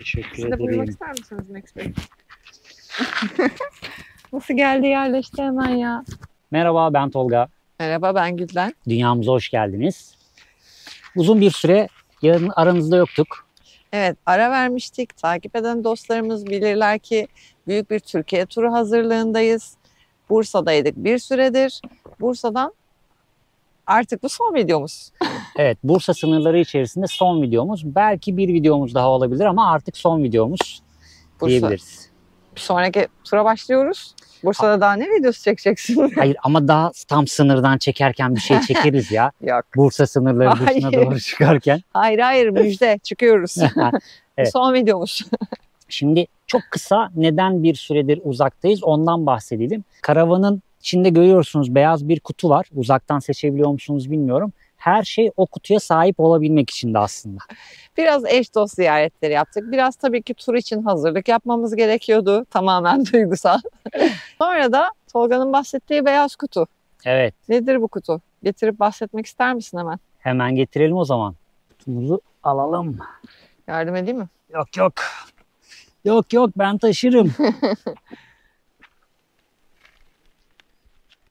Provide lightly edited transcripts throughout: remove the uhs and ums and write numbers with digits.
Teşekkür Siz de bulunmak ederim. ister misiniz Max Bey? Nasıl geldi yerleşti hemen ya. Merhaba, ben Tolga. Merhaba, ben Gülden. Dünyamıza hoş geldiniz. Uzun bir süre aranızda yoktuk. Evet, ara vermiştik. Takip eden dostlarımız bilirler ki büyük bir Türkiye turu hazırlığındayız. Bursa'daydık bir süredir. Bursa'dan artık bu son videomuz. Evet, Bursa sınırları içerisinde son videomuz. Belki bir videomuz daha olabilir ama artık son videomuz Bursa. diyebiliriz. Bir sonraki tura başlıyoruz. Bursa'da daha ne videosu çekeceksin? Hayır ama daha tam sınırdan çekerken bir şey çekeriz ya. Yok. Bursa sınırları dışına Hayır. doğru çıkarken. Hayır müjde çıkıyoruz. Evet. Son videomuz. Şimdi çok kısa neden bir süredir uzaktayız ondan bahsedelim. Karavanın içinde görüyorsunuz beyaz bir kutu var. Uzaktan seçebiliyor musunuz bilmiyorum. Her şey o kutuya sahip olabilmek için de aslında. Biraz eş dost ziyaretleri yaptık. Biraz tabii ki tur için hazırlık yapmamız gerekiyordu. Tamamen duygusal. Sonra da Tolga'nın bahsettiği beyaz kutu. Evet. Nedir bu kutu? Getirip bahsetmek ister misin hemen? Hemen getirelim o zaman. Kutumuzu alalım. Yardım edeyim mi? Yok. Yok ben taşırım.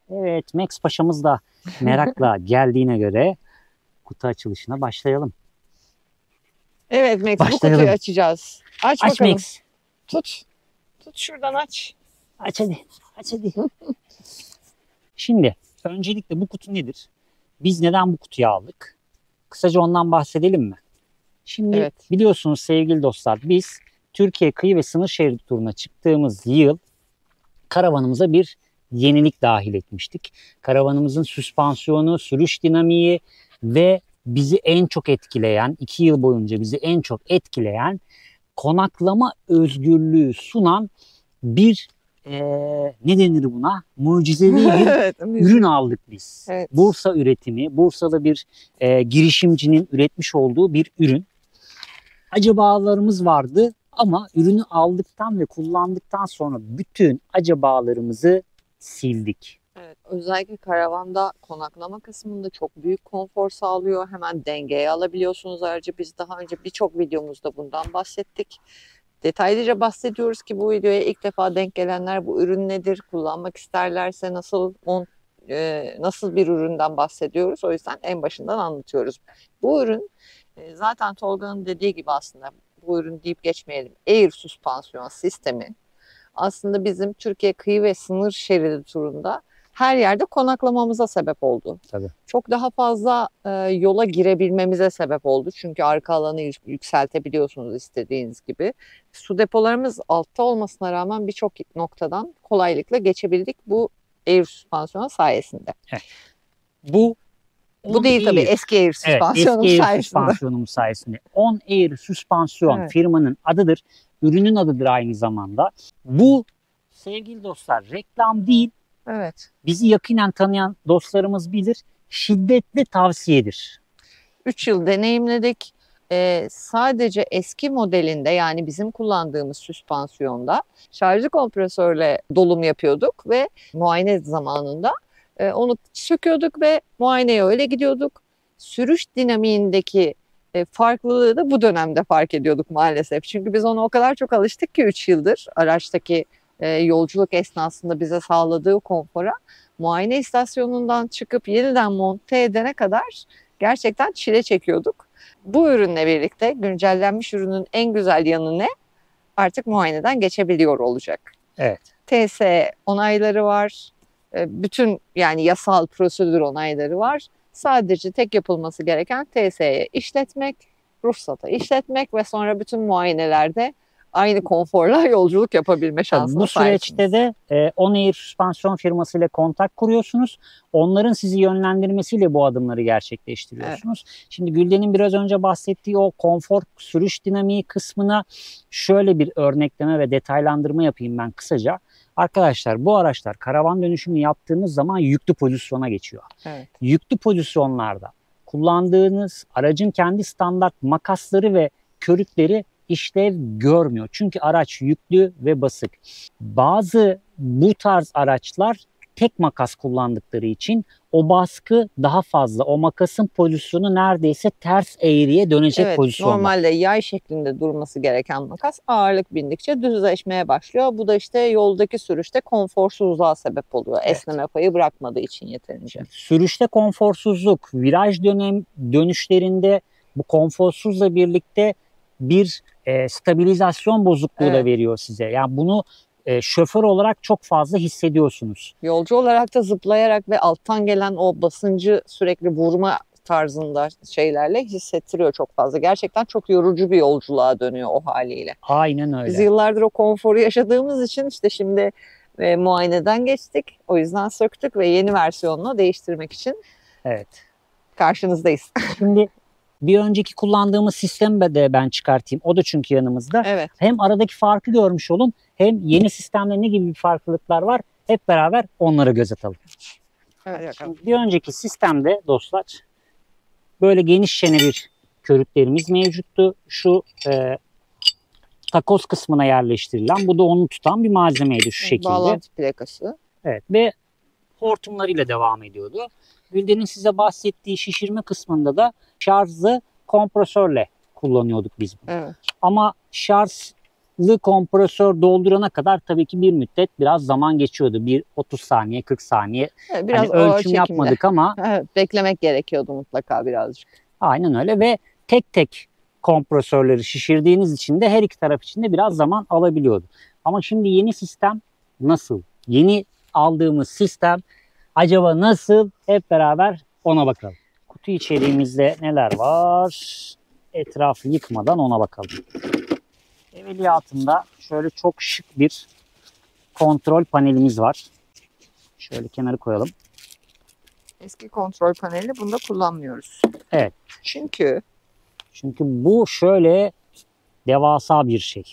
Evet, Max Paşa'mız da merakla geldiğine göre kutu açılışına başlayalım. Evet Max, bu Başlayalım. kutuyu açacağız. Aç Aç bakalım. Max. Tut şuradan aç. Aç hadi. Şimdi öncelikle bu kutu nedir? Biz neden bu kutuyu aldık? Kısaca ondan bahsedelim mi? Şimdi Evet. biliyorsunuz sevgili dostlar, biz Türkiye kıyı ve sınır şeridi turuna çıktığımız yıl karavanımıza bir yenilik dahil etmiştik. Karavanımızın süspansiyonu, sürüş dinamiği ve bizi en çok etkileyen, 2 yıl boyunca bizi en çok etkileyen konaklama özgürlüğü sunan bir ne denir buna? Mucizevi bir Evet, ürün aldık biz. Evet. Bursa üretimi, Bursalı bir girişimcinin üretmiş olduğu bir ürün. Acabalarımız vardı ama ürünü aldıktan ve kullandıktan sonra bütün acabalarımızı sildik. Evet, özellikle karavanda konaklama kısmında çok büyük konfor sağlıyor. Hemen dengeye alabiliyorsunuz aracı. Biz daha önce birçok videomuzda bundan bahsettik. Detaylıca bahsediyoruz ki bu videoya ilk defa denk gelenler bu ürün nedir, kullanmak isterlerse nasıl bir üründen bahsediyoruz. O yüzden en başından anlatıyoruz. Bu ürün zaten Tolga'nın dediği gibi aslında bu ürün deyip geçmeyelim. Air süspansiyon sistemi aslında bizim Türkiye kıyı ve sınır şeridi turunda her yerde konaklamamıza sebep oldu. Tabii. Çok daha fazla yola girebilmemize sebep oldu. Çünkü arka alanı yükseltebiliyorsunuz istediğiniz gibi. Su depolarımız altta olmasına rağmen birçok noktadan kolaylıkla geçebildik bu air süspansiyon sayesinde. Evet. Bu değil tabii eski air süspansiyonumuz eski air sayesinde. süspansiyonumuz sayesinde. On Air süspansiyon Evet. firmanın adıdır. Ürünün adıdır aynı zamanda. Bu sevgili dostlar reklam değil. Evet. Bizi yakinen tanıyan dostlarımız bilir. Şiddetle tavsiyedir. 3 yıl deneyimledik. Sadece eski modelinde yani bizim kullandığımız süspansiyonda şarjlı kompresörle dolum yapıyorduk ve muayene zamanında onu söküyorduk ve muayeneye öyle gidiyorduk. Sürüş dinamiğindeki farklılığı da bu dönemde fark ediyorduk maalesef. Çünkü biz ona o kadar çok alıştık ki 3 yıldır araçtaki yolculuk esnasında bize sağladığı konfora muayene istasyonundan çıkıp yeniden monte edene kadar gerçekten çile çekiyorduk. Bu ürünle birlikte güncellenmiş ürünün en güzel yanı ne? Artık muayeneden geçebiliyor olacak. Evet. TSE onayları var. Bütün yani yasal prosedür onayları var. Sadece tek yapılması gereken TSE'ye işletmek, ruhsata işletmek ve sonra bütün muayenelerde aynı konforla yolculuk yapabilme şansına Bu süreçte sahipsiniz. de On Air süspansiyon firmasıyla kontak kuruyorsunuz. Onların sizi yönlendirmesiyle bu adımları gerçekleştiriyorsunuz. Evet. Şimdi Gülden'in biraz önce bahsettiği o konfor sürüş dinamiği kısmına şöyle bir örnekleme ve detaylandırma yapayım ben kısaca. Arkadaşlar bu araçlar karavan dönüşümü yaptığınız zaman yüklü pozisyona geçiyor. Evet. Yüklü pozisyonlarda kullandığınız aracın kendi standart makasları ve körükleri işlev görmüyor. Çünkü araç yüklü ve basık. Bazı bu tarz araçlar tek makas kullandıkları için o baskı daha fazla. O makasın pozisyonu neredeyse ters eğriye dönecek Evet, pozisyonda. normalde yay şeklinde durması gereken makas ağırlık bindikçe düzleşmeye başlıyor. Bu da işte yoldaki sürüşte konforsuzluğa sebep oluyor. Evet. Esneme payı bırakmadığı için yeterince. Sürüşte konforsuzluk, viraj dönüşlerinde bu konforsuzla birlikte bir stabilizasyon bozukluğu da Evet. veriyor size. Yani bunu şoför olarak çok fazla hissediyorsunuz. Yolcu olarak da zıplayarak ve alttan gelen o basıncı sürekli vurma tarzında şeylerle hissettiriyor çok fazla. Gerçekten çok yorucu bir yolculuğa dönüyor o haliyle. Aynen öyle. Biz yıllardır o konforu yaşadığımız için işte şimdi muayeneden geçtik. O yüzden söktük ve yeni versiyonla değiştirmek için Evet. karşınızdayız. Şimdi bir önceki kullandığımız sistemi de ben çıkartayım. O da çünkü yanımızda. Evet. Hem aradaki farkı görmüş olun, hem yeni sistemde ne gibi bir farklılıklar var, hep beraber onları göz atalım. Evet. Şimdi bir önceki sistemde dostlar böyle geniş çene bir körüklerimiz mevcuttu. Şu takoz kısmına yerleştirilen, bu da onu tutan bir malzemeydi şu şekilde. Bağlantı plakası. Evet, ve hortumlarıyla devam ediyordu. Gülden'in size bahsettiği şişirme kısmında da şarjlı kompresörle kullanıyorduk biz bunu. Evet. Ama şarjlı kompresör doldurana kadar tabii ki bir müddet biraz zaman geçiyordu. Bir 30 saniye, 40 saniye. Evet, biraz Hani ağır ölçüm çekimde. yapmadık ama Evet, beklemek gerekiyordu mutlaka birazcık. aynen öyle ve tek tek kompresörleri şişirdiğiniz için de her iki taraf için de biraz zaman alabiliyordu. Ama şimdi yeni sistem nasıl? Yeni aldığımız sistem acaba nasıl? Hep beraber ona bakalım. Kutu içeriğimizde neler var? Etrafı yıkmadan ona bakalım. Evveliyatında şöyle çok şık bir kontrol panelimiz var. Şöyle kenara koyalım. Eski kontrol paneli bunda kullanmıyoruz. Evet. Çünkü Bu şöyle devasa bir şey.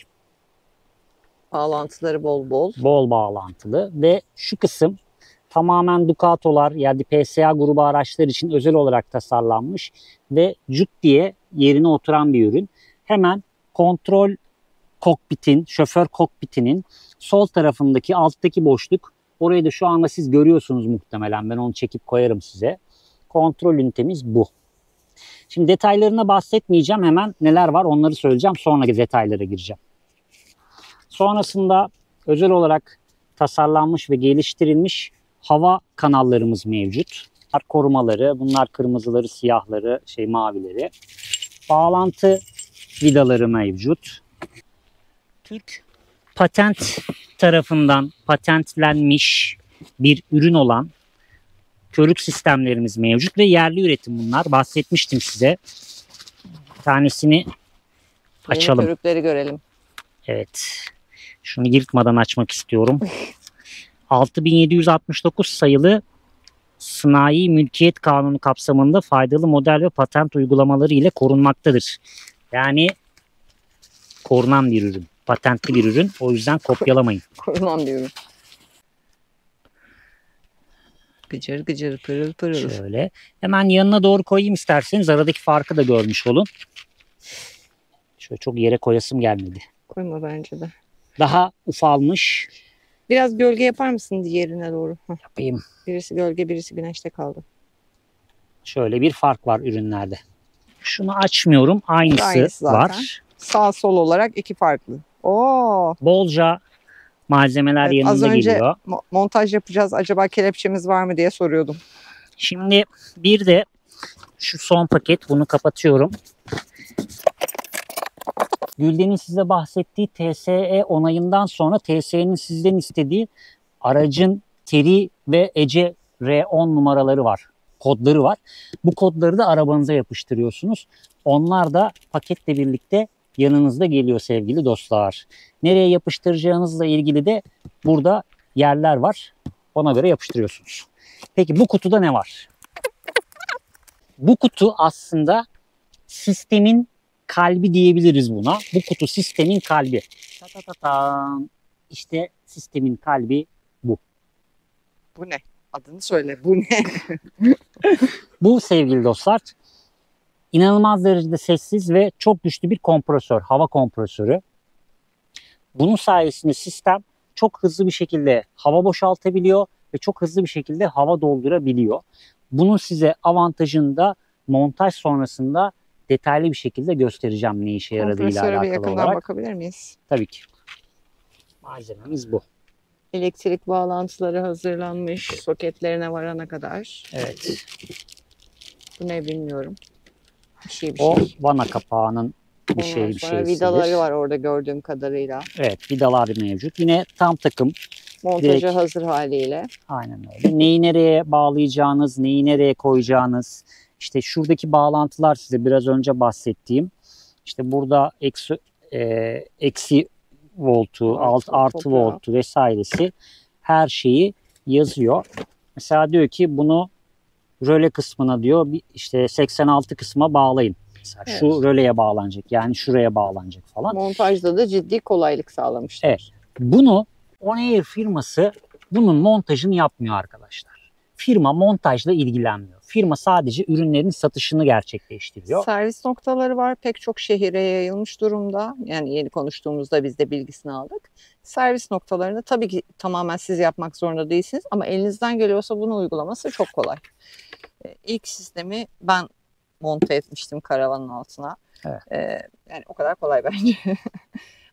bağlantıları bol bol. Bol bağlantılı ve şu kısım tamamen Ducato'lar yani PSA grubu araçlar için özel olarak tasarlanmış ve cuk diye yerine oturan bir ürün. Hemen kontrol kokpitin, şoför kokpitinin sol tarafındaki alttaki boşluk, orayı da şu anda siz görüyorsunuz muhtemelen, ben onu çekip koyarım size. Kontrol ünitemiz bu. Şimdi detaylarına bahsetmeyeceğim, hemen neler var onları söyleyeceğim, sonra detaylara gireceğim. Sonrasında özel olarak tasarlanmış ve geliştirilmiş hava kanallarımız mevcut. Bunlar korumaları, bunlar kırmızıları, siyahları, mavileri. Bağlantı vidaları mevcut. Türk patent tarafından patentlenmiş bir ürün olan körük sistemlerimiz mevcut ve yerli üretim bunlar. Bahsetmiştim size. Bir tanesini açalım. Yeni körükleri görelim. Evet. Şunu yırtmadan açmak istiyorum. 6769 sayılı Sanayi Mülkiyet Kanunu kapsamında faydalı model ve patent uygulamaları ile korunmaktadır. Yani korunan bir ürün. Patentli bir ürün. O yüzden kopyalamayın. Korunan bir ürün. Gıcır gıcır pırıl pırıl. Şöyle. Hemen yanına doğru koyayım isterseniz. Aradaki farkı da görmüş olun. Şöyle çok yere koyasım gelmedi. Koyma bence de. Daha ufalmış. Biraz gölge yapar mısın diğerine doğru? Yapayım. Birisi gölge, birisi güneşte kaldı. Şöyle bir fark var ürünlerde. Şunu açmıyorum. Aynısı zaten. var. Sağ sol olarak iki farklı. Oo. Bolca malzemeler Evet, yanında az önce geliyor. montaj yapacağız. Acaba kelepçemiz var mı diye soruyordum. Şimdi bir de şu son paket, bunu kapatıyorum. Gülden'in size bahsettiği TSE onayından sonra TSE'nin sizden istediği aracın TERİ ve ECE R10 numaraları var. Kodları var. Bu kodları da arabanıza yapıştırıyorsunuz. Onlar da paketle birlikte yanınızda geliyor sevgili dostlar. Nereye yapıştıracağınızla ilgili de burada yerler var. Ona göre yapıştırıyorsunuz. Peki bu kutuda ne var? Bu kutu aslında sistemin kalbi diyebiliriz buna. Bu kutu sistemin kalbi. İşte sistemin kalbi bu. Bu ne? Adını söyle. Bu ne? Bu sevgili dostlar inanılmaz derecede sessiz ve çok güçlü bir kompresör. Hava kompresörü. Bunun sayesinde sistem çok hızlı bir şekilde hava boşaltabiliyor ve çok hızlı bir şekilde hava doldurabiliyor. Bunun size avantajını da montaj sonrasında detaylı bir şekilde göstereceğim ne işe yaradığıyla Kompresöre bir alakalı yakından olarak. bakabilir miyiz? Tabii ki. Malzememiz bu. Elektrik bağlantıları hazırlanmış soketlerine varana kadar. Evet. Bu ne bilmiyorum. Bir şey. O vana kapağının bir Ondan şey bir sonra şeysidir. vidaları var orada gördüğüm kadarıyla. Evet, vidalar mevcut. Yine tam takım. Montaja Direkt- hazır haliyle. Aynen öyle. Neyi nereye bağlayacağınız, neyi nereye koyacağınız. İşte şuradaki bağlantılar size biraz önce bahsettiğim. İşte burada eksi voltu, artı toprağı. voltu vesairesi her şeyi yazıyor. Mesela diyor ki bunu röle kısmına diyor işte 86 kısma bağlayın. Mesela Evet. şu röleye bağlanacak yani şuraya bağlanacak falan. Montajda da ciddi kolaylık sağlamışlar. Evet. Bunu On-Air firması bunun montajını yapmıyor arkadaşlar. Firma montajla ilgilenmiyor. Firma sadece ürünlerin satışını gerçekleştiriyor. Servis noktaları var. Pek çok şehire yayılmış durumda. Yani yeni konuştuğumuzda biz de bilgisini aldık. Servis noktalarını tabii ki tamamen siz yapmak zorunda değilsiniz ama elinizden geliyorsa bunu uygulaması çok kolay. İlk sistemi ben monte etmiştim karavanın altına. Evet. Yani o kadar kolay bence.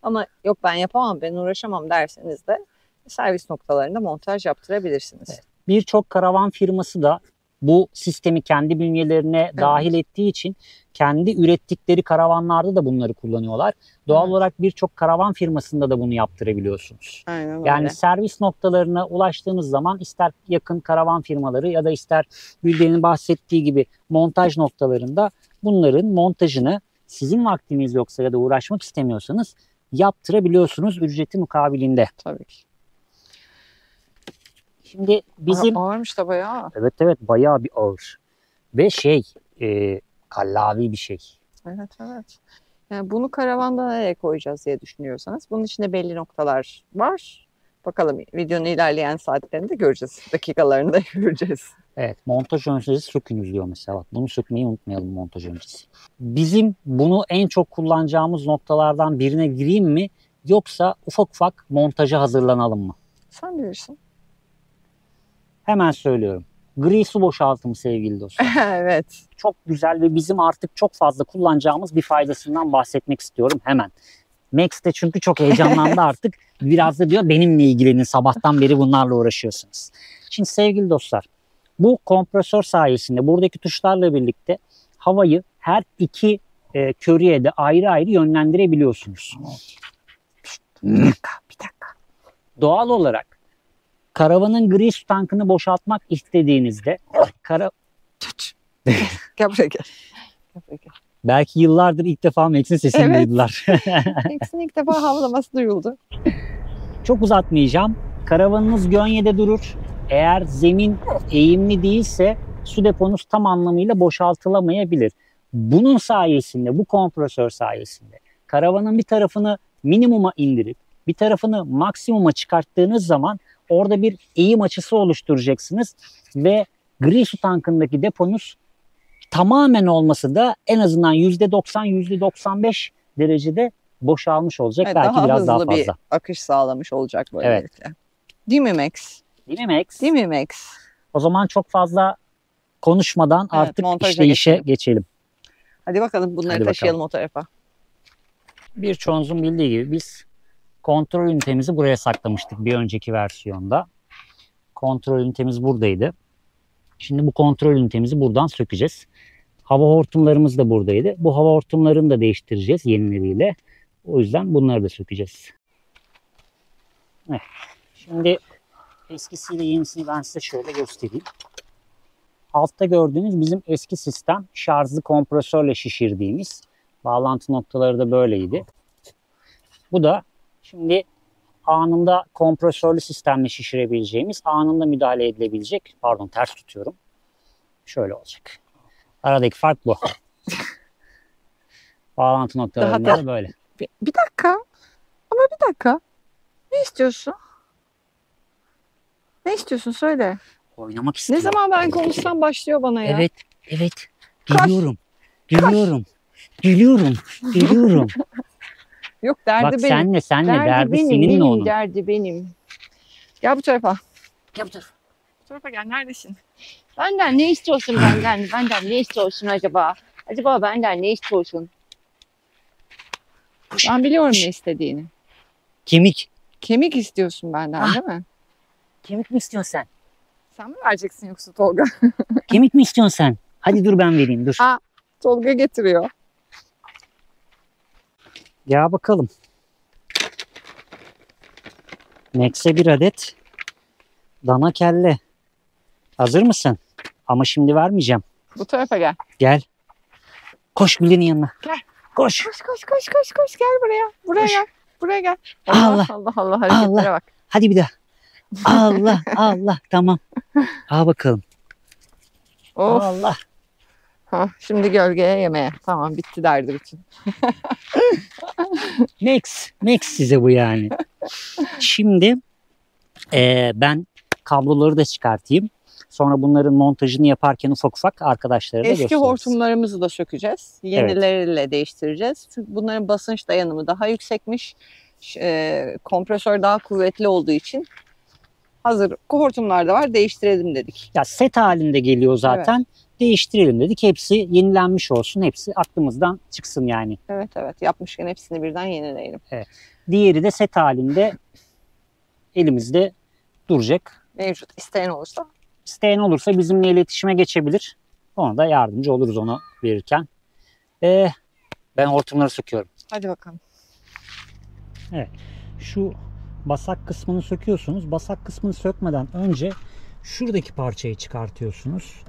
Ama yok ben yapamam, ben uğraşamam derseniz de servis noktalarında montaj yaptırabilirsiniz. Evet. Birçok karavan firması da bu sistemi kendi bünyelerine dahil ettiği için kendi ürettikleri karavanlarda da bunları kullanıyorlar. Doğal olarak birçok karavan firmasında da bunu yaptırabiliyorsunuz. Aynen öyle. Yani servis noktalarına ulaştığınız zaman ister yakın karavan firmaları ya da ister Gülden'in bahsettiği gibi montaj noktalarında bunların montajını sizin vaktiniz yoksa ya da uğraşmak istemiyorsanız yaptırabiliyorsunuz ücreti mukabilinde. Tabii ki. Şimdi bizim... Ağırmış da bayağı. Evet bayağı bir ağır. Ve kallavi bir şey. Evet. Yani bunu karavanda nereye koyacağız diye düşünüyorsanız bunun içinde belli noktalar var. Bakalım videonun ilerleyen saatlerinde göreceğiz. Dakikalarında göreceğiz. Evet, montaj öncesi sökünüz diyor mesela. Bak, bunu sökmeyi unutmayalım montaj öncesi. Bizim bunu en çok kullanacağımız noktalardan birine gireyim mi? Yoksa ufak ufak montaja hazırlanalım mı? Sen bilirsin. Hemen söylüyorum. Gri su boşaltımı sevgili dostlar. Evet. Çok güzel ve bizim artık çok fazla kullanacağımız bir faydasından bahsetmek istiyorum hemen. Max de çünkü çok heyecanlandı artık. Biraz da diyor benimle ilgilenin, sabahtan beri bunlarla uğraşıyorsunuz. Şimdi sevgili dostlar, bu kompresör sayesinde buradaki tuşlarla birlikte havayı her iki körüye de ayrı ayrı yönlendirebiliyorsunuz. Bir dakika. Doğal olarak karavanın gri su tankını boşaltmak istediğinizde Gel buraya gel. belki yıllardır ilk defa Max'in sesini Evet. duydular. Max'in ilk defa havlaması duyuldu. Çok uzatmayacağım. Karavanınız gönyede durur. Eğer zemin eğimli değilse su deponuz tam anlamıyla boşaltılamayabilir. Bunun sayesinde, bu kompresör sayesinde karavanın bir tarafını minimuma indirip bir tarafını maksimuma çıkarttığınız zaman orada bir eğim açısı oluşturacaksınız ve gri su tankındaki deponuz tamamen olması da en azından %90, %95 derecede boşalmış olacak. Evet, belki biraz daha fazla. Bir akış sağlamış olacak böylelikle. Evet. Değil mi Max? Değil mi Max? Değil mi Max? O zaman çok fazla konuşmadan artık montaja işleyişe geçelim. Hadi bakalım bunları Hadi taşıyalım o tarafa. Birçoğunuzun bildiği gibi biz kontrol ünitemizi buraya saklamıştık bir önceki versiyonda. Kontrol ünitemiz buradaydı. Şimdi bu kontrol ünitemizi buradan sökeceğiz. Hava hortumlarımız da buradaydı. Bu hava hortumlarını da değiştireceğiz yenileriyle. O yüzden bunları da sökeceğiz. Evet. Şimdi eskisiyle yenisini ben size şöyle göstereyim. Altta gördüğünüz bizim eski sistem şarjlı kompresörle şişirdiğimiz. Bağlantı noktaları da böyleydi. Bu da şimdi anında kompresörlü sistemle şişirebileceğimiz, anında müdahale edilebilecek. Pardon, ters tutuyorum. Şöyle olacak. Aradaki fark bu. Bağlantı noktalarında da böyle. Bir dakika. Ama bir dakika. Ne istiyorsun? Ne istiyorsun söyle. Oynamak istiyorum. Ne zaman ben konuşsam başlıyor bana ya. Evet. Geliyorum. Geliyorum. Yok derdi Bak benim. senle derdi benim, seninle onun. Derdi benim. Gel bu tarafa. Gel bu tarafa. tarafa gel. Neredesin? Benden ne istiyorsun benden? Benden ne istiyorsun acaba? Acaba benden ne istiyorsun? Ben biliyorum ne istediğini. Kemik. Kemik istiyorsun benden değil mi? Kemik mi istiyorsun sen? Sen mi vereceksin yoksa Tolga? Kemik mi istiyorsun sen? Hadi dur ben vereyim dur. Tolga getiriyor. Ya bakalım. Max'e bir adet dana kelle. Hazır mısın? Ama şimdi vermeyeceğim. Bu tarafa gel. Gel. Koş Gülden'in yanına. Gel. Koş. Koş gel buraya. Buraya Koş. gel. Buraya gel. Allah. Allah hareketlere bak. Hadi bir daha. Allah. Tamam. Al bakalım. Of. Allah. Şimdi gölgeye yemeye. Tamam bitti derdi bütün. Max size bu yani. Şimdi ben kabloları da çıkartayım. Sonra bunların montajını yaparken ufak ufak arkadaşlara da Eski gösteririz. hortumlarımızı da sökeceğiz. Yenileriyle değiştireceğiz. Çünkü bunların basınç dayanımı daha yüksekmiş. Kompresör daha kuvvetli olduğu için hazır hortumlar da var. Değiştirelim dedik. Ya set halinde geliyor zaten. Evet. Değiştirelim dedik. Hepsi yenilenmiş olsun. Hepsi aklımızdan çıksın yani. Evet. Yapmışken hepsini birden yenileyelim. Evet. Diğeri de set halinde elimizde duracak. Mevcut. İsteyen olursa? İsteyen olursa bizimle iletişime geçebilir. Ona da yardımcı oluruz onu verirken. Ben hortumları söküyorum. Hadi bakalım. Evet. Şu basak kısmını söküyorsunuz. Basak kısmını sökmeden önce şuradaki parçayı çıkartıyorsunuz.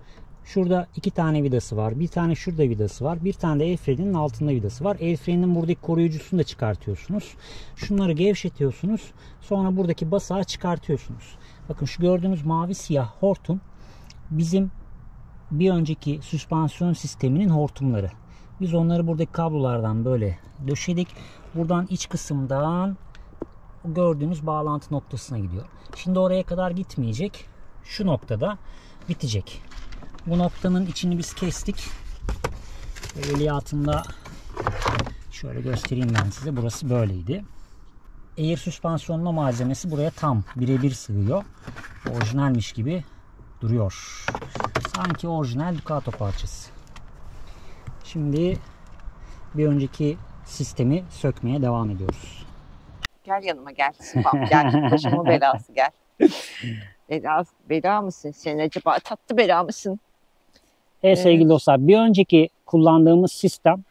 Şurada 2 tane vidası var. Bir tane şurada vidası var. Bir tane de el freninin altında vidası var. El freninin buradaki koruyucusunu da çıkartıyorsunuz. Şunları gevşetiyorsunuz. Sonra buradaki basağı çıkartıyorsunuz. Bakın şu gördüğünüz mavi siyah hortum bizim bir önceki süspansiyon sisteminin hortumları. Biz onları buradaki kablolardan böyle döşedik. Buradan iç kısımdan gördüğünüz bağlantı noktasına gidiyor. Şimdi oraya kadar gitmeyecek. Şu noktada bitecek. Bu noktanın içini biz kestik. Evveliyatında şöyle göstereyim ben size. Burası böyleydi. Air süspansiyonlu malzemesi buraya tam birebir sığıyor. Orijinalmiş gibi duruyor. Sanki orijinal Ducato parçası. Şimdi bir önceki sistemi sökmeye devam ediyoruz. Gel yanıma gel. Gel. Başımın belası gel. Bela mısın sen acaba? Tatlı bela mısın? Evet sevgili dostlar, bir önceki kullandığımız sistem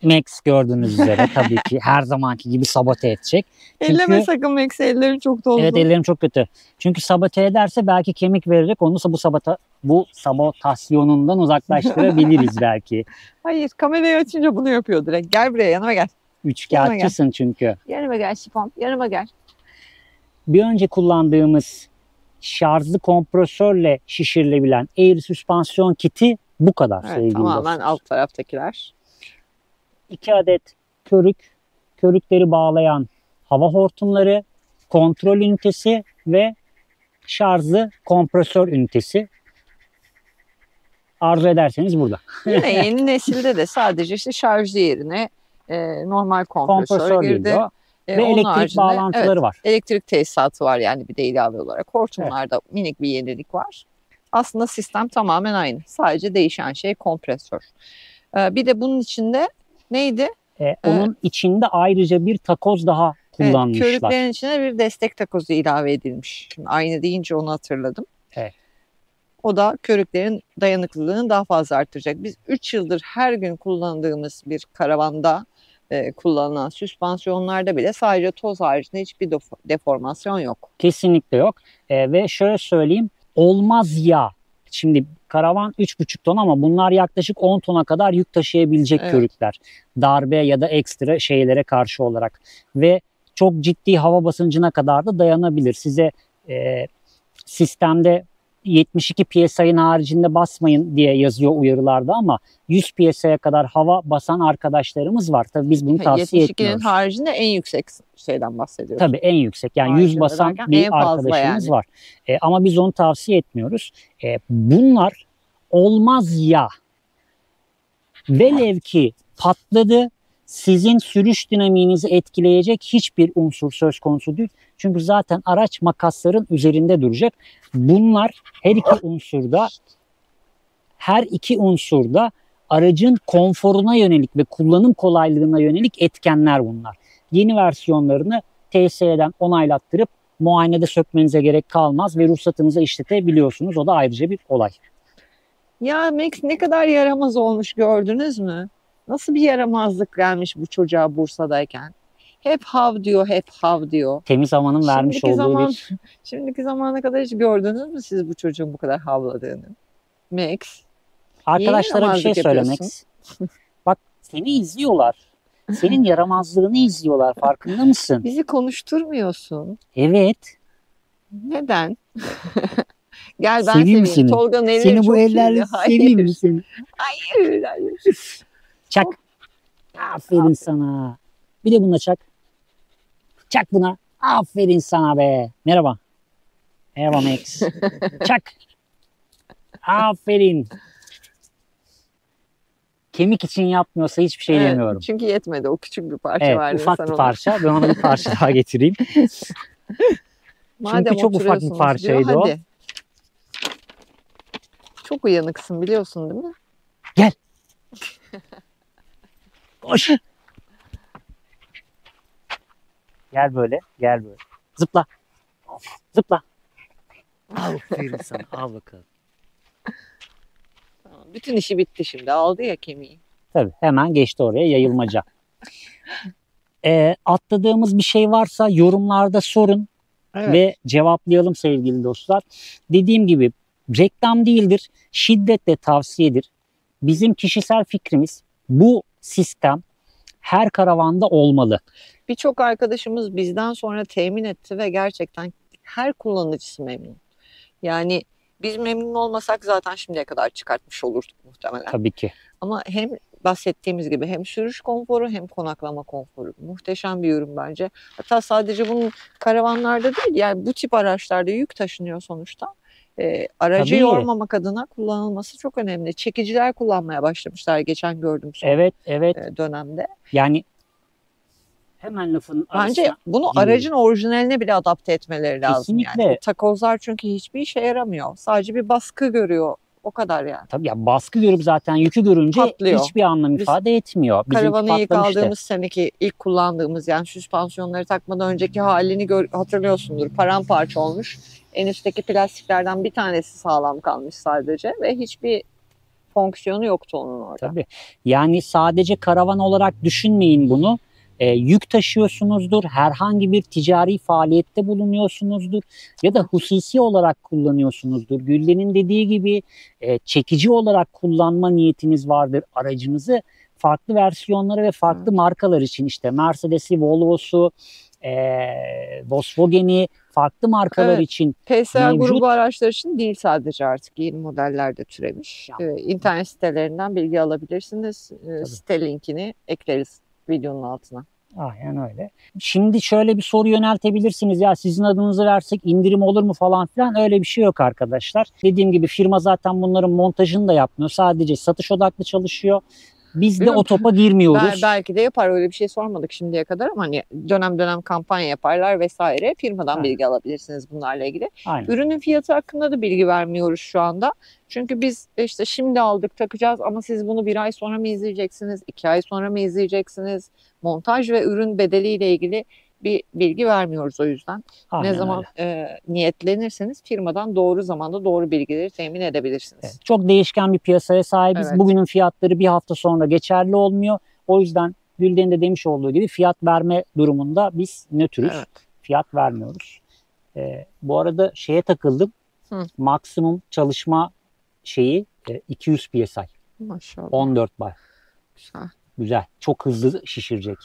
Max gördüğünüz üzere tabii ki her zamanki gibi sabote edecek. Elleme sakın Max'i, ellerim çok tozlu. Evet, ellerim çok kötü. Çünkü sabote ederse belki kemik verecek. Onu bu sabotasyonundan uzaklaştırabiliriz belki. Hayır, kamerayı açınca bunu yapıyor direkt. Gel buraya, yanıma gel. Üçkağıtçısın çünkü. Yanıma gel Şifam, yanıma gel. Bir önce kullandığımız şarjlı kompresörle şişirilebilen air süspansiyon kiti bu kadar sevgili tamamen dostlar. alt taraftakiler. 2 adet körükleri bağlayan hava hortumları, kontrol ünitesi ve şarjlı kompresör ünitesi. Arzu ederseniz burada. Yine yeni nesilde de sadece işte şarjlı yerine normal kompresör girdi. Geliyor. Ve elektrik haricinde, bağlantıları var. Elektrik tesisatı var yani bir de ilave olarak. Hortumlarda minik bir yenilik var. Aslında sistem tamamen aynı. Sadece değişen şey kompresör. Bir de bunun içinde neydi? Onun içinde ayrıca bir takoz daha kullanmışlar. Evet, körüklerin içine bir destek takozu ilave edilmiş. Şimdi aynı deyince onu hatırladım. Evet. O da körüklerin dayanıklılığını daha fazla artıracak. Biz 3 yıldır her gün kullandığımız bir karavanda kullanılan süspansiyonlarda bile sadece toz haricinde hiçbir deformasyon yok. Kesinlikle yok. Ve şöyle söyleyeyim, olmaz ya. Şimdi karavan 3,5 ton ama bunlar yaklaşık 10 tona kadar yük taşıyabilecek körükler. Darbe ya da ekstra şeylere karşı olarak. Ve çok ciddi hava basıncına kadar da dayanabilir. Size sistemde 72 PSI'nin haricinde basmayın diye yazıyor uyarılarda ama 100 PSI'ye kadar hava basan arkadaşlarımız var. Tabii biz bunu tavsiye etmiyoruz. 72'nin haricinde en yüksek şeyden bahsediyoruz. Tabii en yüksek. Yani haricinde 100 basan bir arkadaşımız var. Ama biz onu tavsiye etmiyoruz. Bunlar olmaz ya. Velev ki patladı sizin sürüş dinamiğinizi etkileyecek hiçbir unsur söz konusu değil. Çünkü zaten araç makasların üzerinde duracak. Bunlar her iki unsurda aracın konforuna yönelik ve kullanım kolaylığına yönelik etkenler bunlar. Yeni versiyonlarını TSE'den onaylattırıp muayenede sökmenize gerek kalmaz ve ruhsatınıza işletebiliyorsunuz. O da ayrıca bir olay. Ya Max ne kadar yaramaz olmuş, gördünüz mü? Nasıl bir yaramazlık gelmiş bu çocuğa Bursa'dayken. Hep hav diyor, hep hav diyor. Temiz havanın vermiş olduğu Şimdiki zamana kadar hiç gördünüz mü siz bu çocuğun bu kadar havladığını? Max. Arkadaşlara bir şey söylemek. Bak, seni izliyorlar. Senin yaramazlığını izliyorlar. Farkında mısın? Bizi konuşturmuyorsun. Evet. Neden? Gel ben seveyim seveyim. Seni. Tolga'nın elleri seni çok bu ellerle seveyim mi seni? Hayır. Çak. Aferin sana. Bir de buna çak. Çak buna. Aferin sana be. Merhaba. Merhaba Max. Çak. Aferin. Kemik için yapmıyorsa hiçbir şey demiyorum. Çünkü yetmedi. O küçük bir parça evet, vardı. ufak bir parça. Ben ona bir parça daha getireyim. Çünkü çok ufak bir parçaydı diyor, o. Hadi. Çok uyanıksın biliyorsun değil mi? Gel. Koş. Gel böyle. Gel böyle. Zıpla. Zıpla. Aferin sana. Al bakalım. Bütün işi bitti şimdi. Aldı ya kemiği. Tabii hemen geçti oraya, yayılmaca. Atladığımız bir şey varsa yorumlarda sorun ve cevaplayalım sevgili dostlar. Dediğim gibi reklam değildir, şiddetle tavsiyedir. Bizim kişisel fikrimiz, bu sistem her karavanda olmalı. Birçok arkadaşımız bizden sonra temin etti ve gerçekten her kullanıcısı memnun. Yani biz memnun olmasak zaten şimdiye kadar çıkartmış olurduk muhtemelen. Tabii ki. Ama hem bahsettiğimiz gibi hem sürüş konforu hem konaklama konforu. Muhteşem bir ürün bence. Hatta sadece bunun karavanlarda değil, yani bu tip araçlarda yük taşınıyor sonuçta. Aracı Tabii. yormamak adına kullanılması çok önemli. Çekiciler kullanmaya başlamışlar geçen gördüm son dönemde. Yani hemen lafın arasına bence bunu aracın orijinaline bile adapte etmeleri lazım. Kesinlikle. Yani. O takozlar çünkü hiçbir işe yaramıyor. Sadece bir baskı görüyor. O kadar yani. Tabii ya, baskı görüp zaten yükü görünce patlıyor. Hiçbir anlam ifade etmiyor. Karavanı ilk aldığımız seneki ilk kullandığımız, yani süspansiyonları takmadan önceki halini hatırlıyorsundur. Paramparça olmuş. En üstteki plastiklerden bir tanesi sağlam kalmış sadece ve hiçbir fonksiyonu yoktu onun orada. Tabii. Yani sadece karavan olarak düşünmeyin bunu. Yük taşıyorsunuzdur, herhangi bir ticari faaliyette bulunuyorsunuzdur ya da hususi olarak kullanıyorsunuzdur. Gülden'in dediği gibi çekici olarak kullanma niyetiniz vardır aracınızı. Farklı versiyonları ve farklı markalar için, işte Mercedes'i, Volvo'su, Volkswagen'i, farklı markalar için PSA grubu araçlar için değil sadece, artık yeni modeller de türemiş. İnternet sitelerinden bilgi alabilirsiniz. Site linkini ekleriz videonun altına. Aynen öyle. Şimdi şöyle bir soru yöneltebilirsiniz. Ya sizin adınızı versek indirim olur mu falan filan. Öyle bir şey yok arkadaşlar. Dediğim gibi firma zaten bunların montajını da yapmıyor. Sadece satış odaklı çalışıyor. Biz de o topa girmiyoruz. Belki de yapar, öyle bir şey sormadık şimdiye kadar ama hani dönem dönem kampanya yaparlar vesaire. Firmadan bilgi alabilirsiniz bunlarla ilgili. Aynen. Ürünün fiyatı hakkında da bilgi vermiyoruz şu anda. Çünkü biz işte şimdi aldık takacağız ama siz bunu 1 ay sonra mı izleyeceksiniz, 2 ay sonra mı izleyeceksiniz? Montaj ve ürün bedeliyle ilgili bir bilgi vermiyoruz o yüzden. Aynen ne zaman niyetlenirseniz firmadan doğru zamanda doğru bilgileri temin edebilirsiniz. Evet, çok değişken bir piyasaya sahibiz. Evet. Bugünün fiyatları bir hafta sonra geçerli olmuyor. O yüzden Gülden'in de demiş olduğu gibi fiyat verme durumunda biz nötrüz. Evet. Fiyat vermiyoruz. Bu arada şeye takıldım. Maksimum çalışma şeyi 200 PSI. Maşallah. 14 bar. Güzel. Güzel. Çok hızlı şişirecek.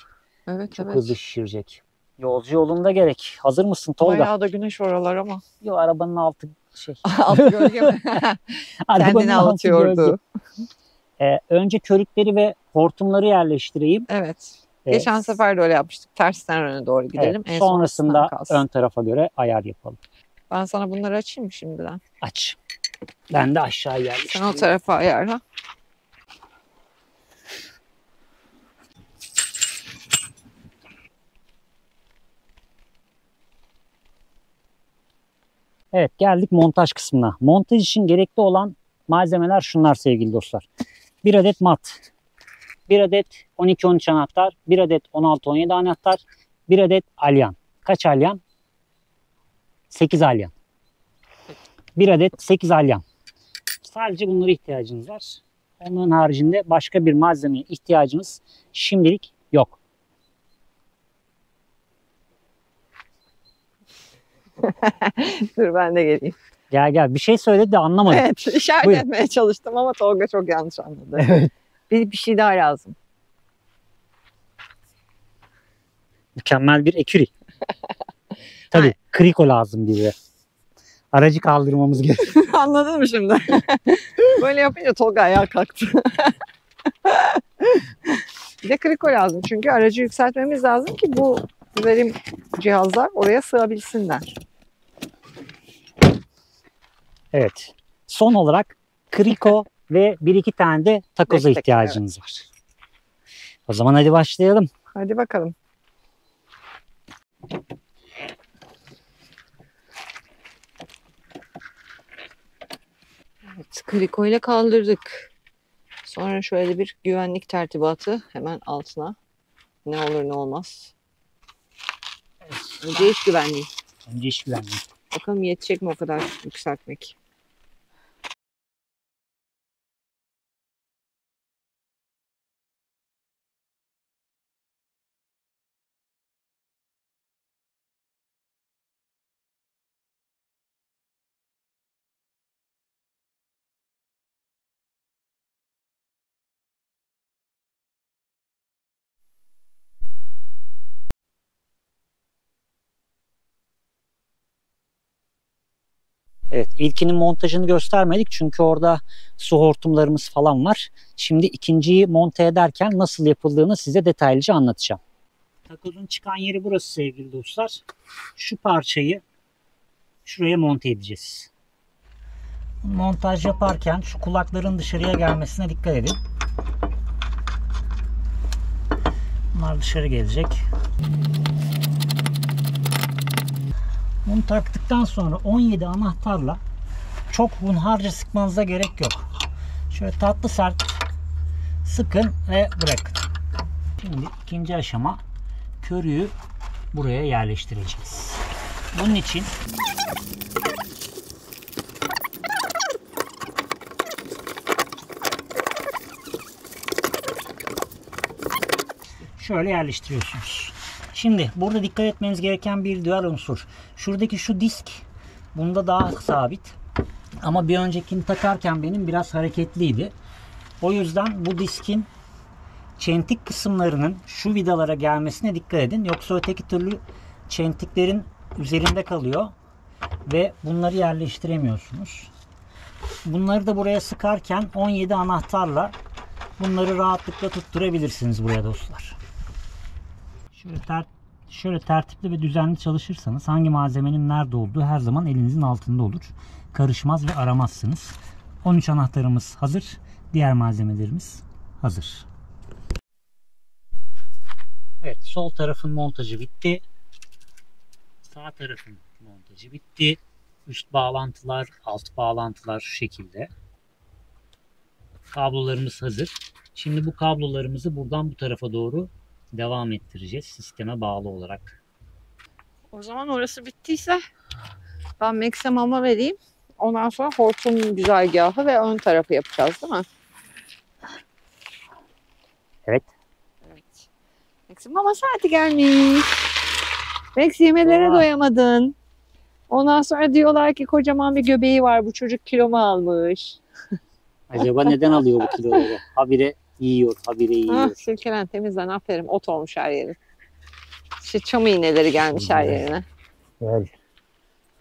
Evet, çok hızlı şişirecek. Yolcu yolunda gerek. Hazır mısın Tolga? Bayağı da güneş oralar ama. Yok, arabanın altı şey. Altı gölge mi? Kendini avutuyordu. Önce körükleri ve hortumları yerleştireyim. Evet. Geçen sefer de öyle yapmıştık. Tersten öne doğru gidelim. Evet. Sonrasında ön tarafa göre ayar yapalım. Ben sana bunları açayım mı şimdiden? Aç. Ben de aşağı yerleştireyim. Sen o tarafa ayarla. Evet, geldik montaj kısmına. Montaj için gerekli olan malzemeler şunlar sevgili dostlar. 1 adet mat, 1 adet 12-13 anahtar, 1 adet 16-17 anahtar, 1 adet alyan. Kaç alyan? 8 alyan. 1 adet 8 alyan. Sadece bunlara ihtiyacınız var. Onun haricinde başka bir malzemeye ihtiyacınız şimdilik yok. Dur ben de geleyim. Gel bir şey söyledi de anlamadım. Evet, işaret Buyurun. etmeye çalıştım ama Tolga çok yanlış anladı. Evet. Bir şey daha lazım. Mükemmel bir eküri. Tabii kriko lazım bize. Aracı kaldırmamız gerekiyor. Anladın mı şimdi? Böyle yapınca Tolga ayağa kalktı. Bir de kriko lazım. Çünkü aracı yükseltmemiz lazım ki bu verim cihazlar oraya sığabilsinler. Evet. Son olarak kriko ve 1-2 tane de takoza Destek, ihtiyacınız var. O zaman hadi başlayalım. Hadi bakalım. Evet, kriko ile kaldırdık. Sonra şöyle bir güvenlik tertibatı hemen altına. Ne olur ne olmaz. Önce iş güvenliği. Önce iş güvenliği. Bakalım yetecek mi o kadar yükseltmek. Evet, ilkinin montajını göstermedik çünkü orada su hortumlarımız falan var. Şimdi ikinciyi monte ederken nasıl yapıldığını size detaylıca anlatacağım. Takozun çıkan yeri burası sevgili dostlar. Şu parçayı şuraya monte edeceğiz. Montaj yaparken şu kulakların dışarıya gelmesine dikkat edin. Bunlar dışarı gelecek. Bunu taktıktan sonra 17 anahtarla çok hunharca sıkmanıza gerek yok. Şöyle tatlı sert sıkın ve bırakın. Şimdi ikinci aşama körüğü buraya yerleştireceğiz. Bunun için şöyle yerleştiriyorsunuz. Şimdi burada dikkat etmeniz gereken bir diğer unsur. Şuradaki şu disk bunda daha sabit. Ama bir öncekini takarken benim biraz hareketliydi. O yüzden bu diskin çentik kısımlarının şu vidalara gelmesine dikkat edin. Yoksa öteki türlü çentiklerin üzerinde kalıyor ve bunları yerleştiremiyorsunuz. Bunları da buraya sıkarken 17 anahtarla bunları rahatlıkla tutturabilirsiniz buraya dostlar. Şöyle tertipli ve düzenli çalışırsanız hangi malzemenin nerede olduğu her zaman elinizin altında olur. Karışmaz ve aramazsınız. 13 anahtarımız hazır. Diğer malzemelerimiz hazır. Evet, sol tarafın montajı bitti. Sağ tarafın montajı bitti. Üst bağlantılar, alt bağlantılar şu şekilde. Kablolarımız hazır. Şimdi bu kablolarımızı buradan bu tarafa doğru devam ettireceğiz sisteme bağlı olarak. O zaman orası bittiyse ben Max'e vereyim. Ondan sonra hortum güzergahı ve ön tarafı yapacağız değil mi? Evet. Evet. Max'in mama saati gelmiş. Max yemelere doyamadın. Ondan sonra diyorlar ki kocaman bir göbeği var, bu çocuk kilo mu almış? Acaba neden alıyor bu kiloları? Habire yiyor, habire yiyor. Silkelen temizlen, aferin, ot olmuş her yeri. İşte çam iğneleri gelmiş her yerine. Gel.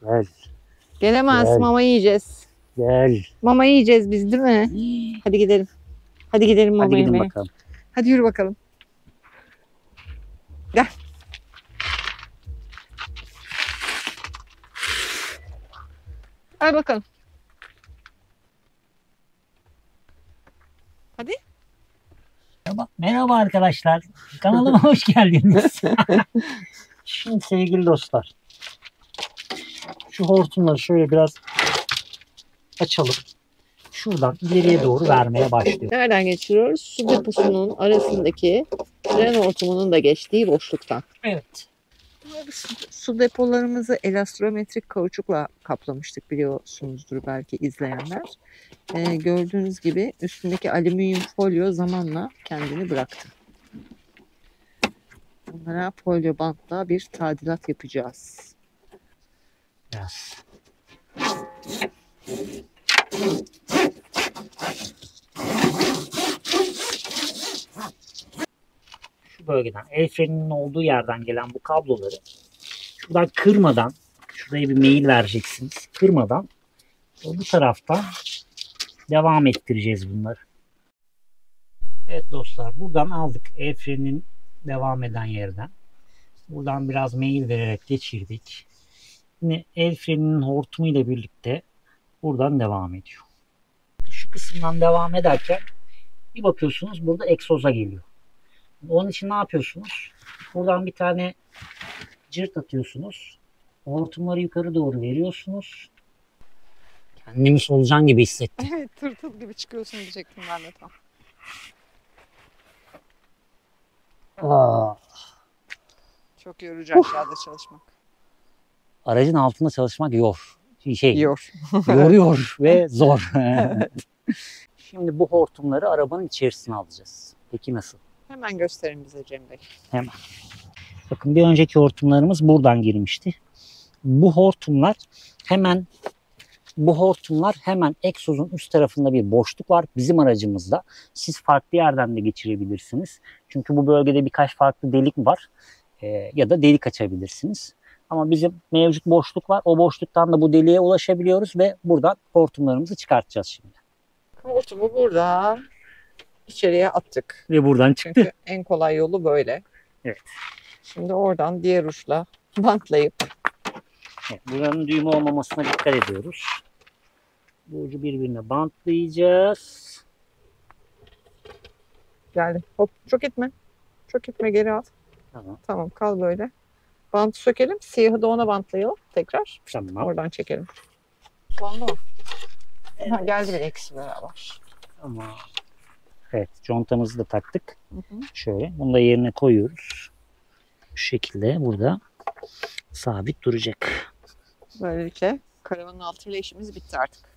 Gel. Gelemez, Gel. mama yiyeceğiz. Gel. Mama yiyeceğiz biz değil mi? Hadi gidelim. Hadi gidelim mama Hadi gidin yemeye. bakalım. Hadi yürü bakalım. Gel. Hadi bakalım. Hadi. Merhaba arkadaşlar. Kanalıma hoş geldiniz. Şimdi sevgili dostlar. Şu hortumları şöyle biraz açalım. Şuradan ileriye doğru vermeye başlıyor. Nereden geçiriyoruz? Su deposunun arasındaki tren hortumunun da geçtiği boşluktan. Evet. Su depolarımızı elastrometrik kauçukla kaplamıştık, biliyorsunuzdur belki izleyenler. Gördüğünüz gibi üstündeki alüminyum folyo zamanla kendini bıraktı. Bunlara folyo bantla bir tadilat yapacağız. Biraz. Şu bölgeden, el freninin olduğu yerden gelen bu kabloları şuradan kırmadan, şuraya bir meyil vereceksiniz. Kırmadan bu taraftan devam ettireceğiz bunları. Evet dostlar, buradan aldık el freninin devam eden yerden. Buradan biraz meyil vererek geçirdik. Yine el freninin hortumu ile birlikte buradan devam ediyor. Şu kısımdan devam ederken bir bakıyorsunuz burada egzoza geliyor. Onun için ne yapıyorsunuz? Buradan bir tane cırt atıyorsunuz. Hortumları yukarı doğru veriyorsunuz. Kendimi solucan gibi hissettim. Evet, tırtıl gibi çıkıyorsun diyecektim ben de tam. Aa, Çok yorucu aşağıda çalışmak. aracın altında çalışmak yor. Yor. Ve zor. Şimdi bu hortumları arabanın içerisine alacağız. Peki nasıl? Hemen gösterin bize Cem Bey. Hemen. Bakın bir önceki hortumlarımız buradan girmişti. Bu hortumlar hemen egzozun üst tarafında bir boşluk var. Bizim aracımızda siz farklı yerden de geçirebilirsiniz. Çünkü bu bölgede birkaç farklı delik var. Ya da delik açabilirsiniz. Ama bizim mevcut boşluk var. O boşluktan da bu deliğe ulaşabiliyoruz ve buradan hortumlarımızı çıkartacağız şimdi. Hortumu buradan içeriye attık. Ve buradan çıktı. Çünkü en kolay yolu böyle. Evet. Şimdi oradan diğer uçla bantlayıp Evet, buranın düğme olmamasına dikkat ediyoruz. Bu ucu birbirine bantlayacağız. geldi. Hop, çok itme. Çok itme, geri at. Tamam. Tamam, kal böyle. Bantı sökelim. Siyahı da ona bantlayalım tekrar. Tamam. Oradan çekelim. Bandı mı? Evet. Ha, geldi bir ikisi beraber. Tamam. Evet, contamızı da taktık. Hı hı. Şöyle, bunu da yerine koyuyoruz. Bu şekilde burada sabit duracak. Böylelikle karavanın altıyla işimiz bitti artık.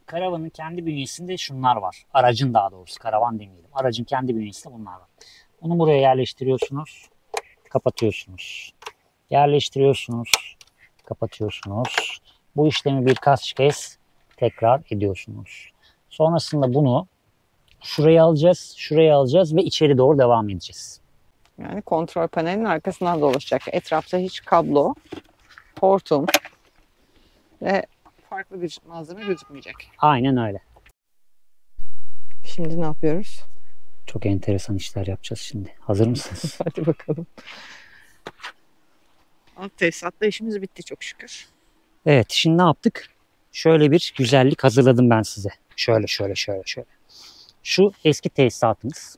Karavanın kendi bünyesinde şunlar var. Aracın, daha doğrusu karavan demeyelim. Aracın kendi bünyesinde bunlar var. Bunu buraya yerleştiriyorsunuz. Kapatıyorsunuz. Yerleştiriyorsunuz. Kapatıyorsunuz. Bu işlemi birkaç kez tekrar ediyorsunuz. Sonrasında bunu şuraya alacağız ve içeri doğru devam edeceğiz. Yani kontrol panelinin arkasından dolaşacak. Etrafta hiç kablo, hortum ve farklı bir malzeme gözükmeyecek. Aynen öyle. Şimdi ne yapıyoruz? Çok enteresan işler yapacağız şimdi. Hazır mısınız? Hadi bakalım. Alt tesisatla işimiz bitti çok şükür. Evet, şimdi ne yaptık? Şöyle bir güzellik hazırladım ben size. Şöyle. Şu eski tesisatımız.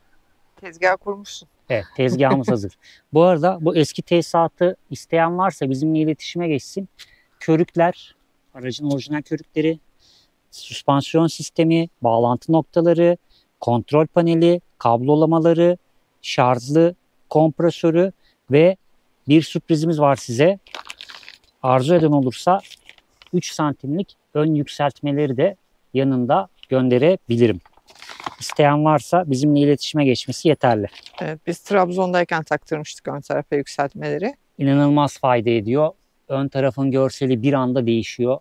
Tezgah kurmuşsun. Evet, tezgahımız hazır. Bu arada bu eski tesisatı isteyen varsa bizimle iletişime geçsin. Körükler, aracın orijinal körükleri, süspansiyon sistemi, bağlantı noktaları, kontrol paneli, kablolamaları, şarjlı kompresörü ve bir sürprizimiz var size. Arzu eden olursa 3 santimlik ön yükseltmeleri de yanında gönderebilirim. İsteyen varsa bizimle iletişime geçmesi yeterli. Evet, biz Trabzon'dayken taktırmıştık ön tarafa yükseltmeleri. İnanılmaz fayda ediyor. Ön tarafın görseli bir anda değişiyor.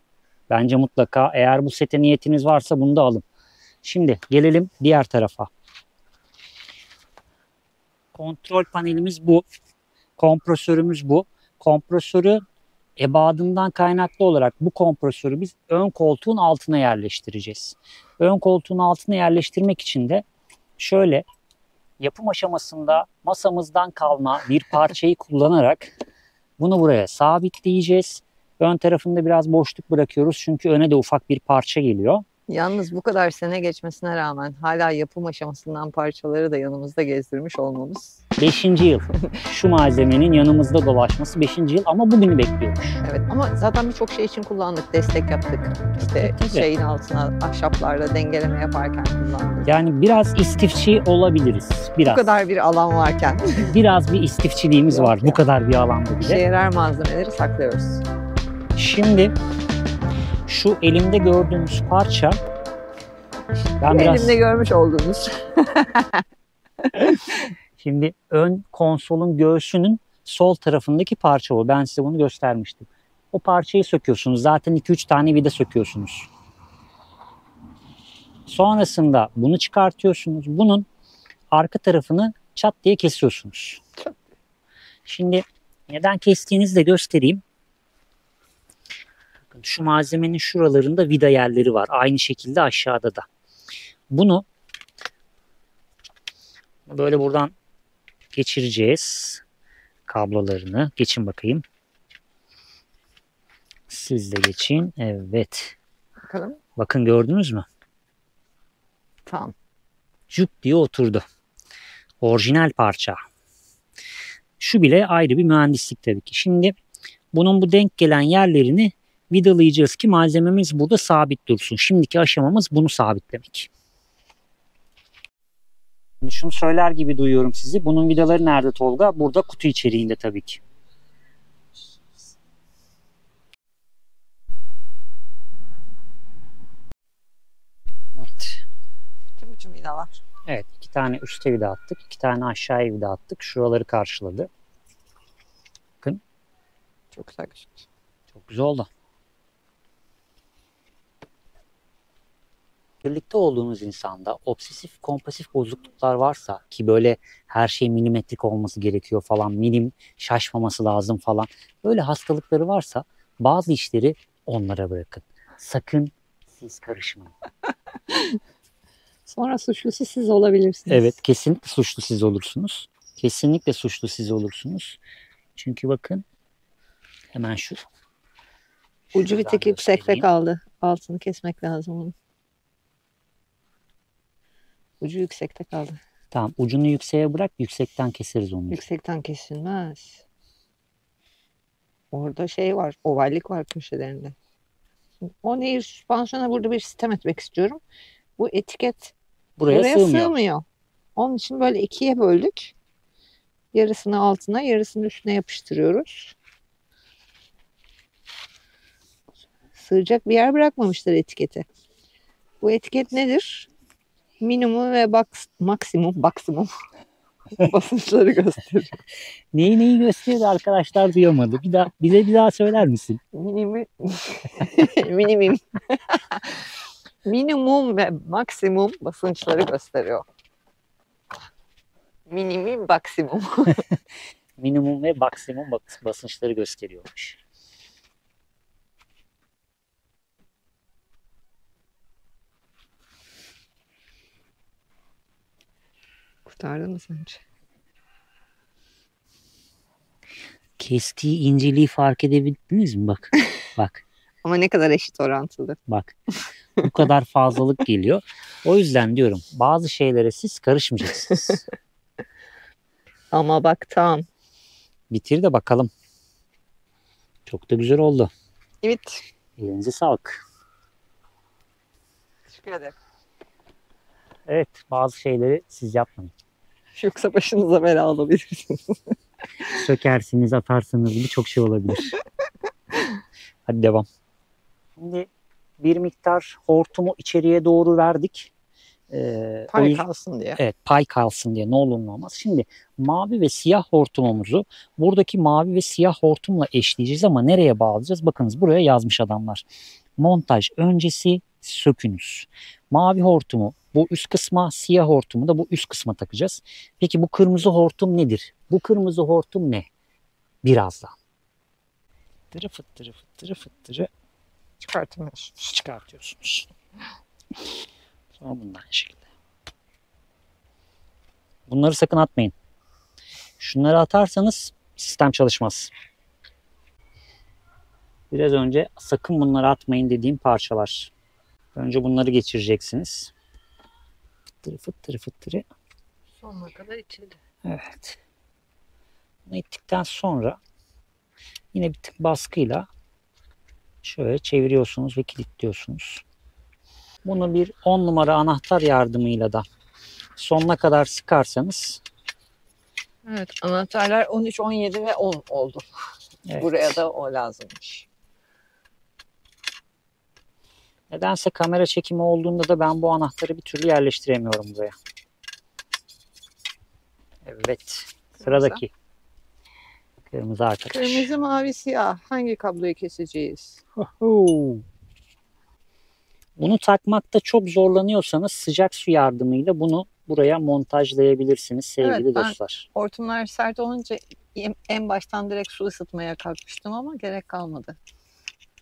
Bence mutlaka, eğer bu sete niyetiniz varsa bunu da alın. Şimdi gelelim diğer tarafa. Kontrol panelimiz bu. Kompresörümüz bu. Kompresörü ebadından kaynaklı olarak bu kompresörü biz ön koltuğun altına yerleştireceğiz. Ön koltuğun altına yerleştirmek için de şöyle yapım aşamasında masamızdan kalma bir parçayı kullanarak bunu buraya sabitleyeceğiz. Ön tarafında biraz boşluk bırakıyoruz çünkü öne de ufak bir parça geliyor. Yalnız bu kadar sene geçmesine rağmen hala yapım aşamasından parçaları da yanımızda gezdirmiş olmamız. 5. yıl. Şu malzemenin yanımızda dolaşması 5. yıl ama bugünü bekliyormuş. Evet ama zaten birçok şey için kullandık, destek yaptık. İşte Tabii. şeyin altına ahşaplarda dengeleme yaparken kullandık. Yani biraz istifçi olabiliriz. Bu Biraz. kadar bir alan varken Biraz bir istifçiliğimiz Yok var ya. bu kadar bir alanda işe bile. yarar malzemeleri saklıyoruz. Şimdi şu elimde gördüğünüz parça ben biraz Elimde görmüş olduğunuz. şimdi ön konsolun göğsünün sol tarafındaki parça bu. Ben size bunu göstermiştim. O parçayı söküyorsunuz. Zaten 2-3 tane vida söküyorsunuz. Sonrasında bunu çıkartıyorsunuz. Bunun arka tarafını çat diye kesiyorsunuz. Şimdi neden kestiğinizi de göstereyim. Bakın şu malzemenin şuralarında vida yerleri var. Aynı şekilde aşağıda da. Bunu böyle buradan geçireceğiz. Kablolarını. Geçin bakayım. Siz de geçin. Evet. Bakalım. Bakın gördünüz mü? Tamam. Cuk diye oturdu. Orijinal parça. Şu bile ayrı bir mühendislik tabii ki. Şimdi bunun bu denk gelen yerlerini vidalayacağız ki malzememiz burada sabit dursun. Şimdiki aşamamız bunu sabitlemek. Şimdi şunu söyler gibi duyuyorum sizi. Bunun vidaları nerede Tolga? Burada kutu içeriğinde tabii ki. Evet. Bütün vidalar. Evet, 2 tane üstte vida attık, 2 tane aşağıya vida attık. Şuraları karşıladı. Bakın. Çok güzel gözüküyor. Çok güzel oldu. Birlikte olduğunuz insanda obsesif kompulsif bozukluklar varsa ki böyle her şey milimetrik olması gerekiyor falan, milim şaşmaması lazım falan. Böyle hastalıkları varsa bazı işleri onlara bırakın. Sakın siz karışmayın. Sonra suçlusu siz olabilirsiniz. Evet, kesinlikle suçlu siz olursunuz. Kesinlikle suçlu siz olursunuz. Çünkü bakın hemen şu. Ucu bir Şuradan tık yüksekte göstereyim. kaldı. Altını kesmek lazım onun. Ucu yüksekte kaldı. Tamam, ucunu yükseğe bırak, yüksekten keseriz onu. Yüksekten kesilmez. Orada şey var, ovallik var köşelerinde. O nehir süspansiyona burada bir sistem etmek istiyorum. Bu etiket Buraya buraya sığmıyor. sığmıyor. Onun için böyle ikiye böldük. Yarısını altına, yarısını üstüne yapıştırıyoruz. Sığacak bir yer bırakmamışlar etiketi. Bu etiket nedir? Minimum ve maksimum basınçları gösteriyor. Neyi gösterdi arkadaşlar duyamadı. Bize bir daha söyler misin? Minimum minimum ve maksimum basınçları gösteriyor. Minimum maksimum. Minimum ve maksimum basınçları gösteriyormuş. Kurtardın mı sence? Kestiği inceliği fark edebildiniz mi? Bak. Bak. Ama ne kadar eşit orantılı. Bak. Bu kadar fazlalık geliyor. O yüzden diyorum bazı şeylere siz karışmayacaksınız. Ama bak tamam. Bitir de bakalım. Çok da güzel oldu. Evet. Elinize sağlık. Teşekkür ederim. Evet, bazı şeyleri siz yapmayın. Yoksa başınıza bela olabilirsiniz. Sökersiniz, atarsınız birçok şey olabilir. Hadi devam. Şimdi bir miktar hortumu içeriye doğru verdik. O Pay yüzden- kalsın diye. Evet, pay kalsın diye ne olur ne olmaz. Şimdi mavi ve siyah hortumumuzu buradaki mavi ve siyah hortumla eşleyeceğiz ama nereye bağlayacağız? Bakınız buraya yazmış adamlar. Montaj öncesi sökünüz. Mavi hortumu bu üst kısma, siyah hortumu da bu üst kısma takacağız. Peki bu kırmızı hortum nedir? Bu kırmızı hortum ne? Birazdan. Fıttırı fıttırı fıttırı fıttırı çıkartıyorsunuz. Sonra bundan şekilde. Bunları sakın atmayın. Şunları atarsanız sistem çalışmaz. Biraz önce sakın bunları atmayın dediğim parçalar. Önce bunları geçireceksiniz. Fıttırı fıttırı fıttırı. Sonuna kadar içildi. Evet. Bunu ittikten sonra yine bir tık baskıyla şöyle çeviriyorsunuz ve kilitliyorsunuz. Bunu bir 10 numara anahtar yardımıyla da sonuna kadar sıkarsanız. Evet, anahtarlar 13, 17 ve 10 oldu. Evet. Buraya da o lazımmış. Nedense kamera çekimi olduğunda da ben bu anahtarı bir türlü yerleştiremiyorum buraya. Evet. Sıradaki. Kırmızı arkadaş. Kırmızı, mavi, siyah. Hangi kabloyu keseceğiz? Bunu takmakta çok zorlanıyorsanız sıcak su yardımıyla bunu buraya montajlayabilirsiniz sevgili Evet, dostlar. Hortumlar sert olunca en baştan direkt su ısıtmaya kalkmıştım ama gerek kalmadı.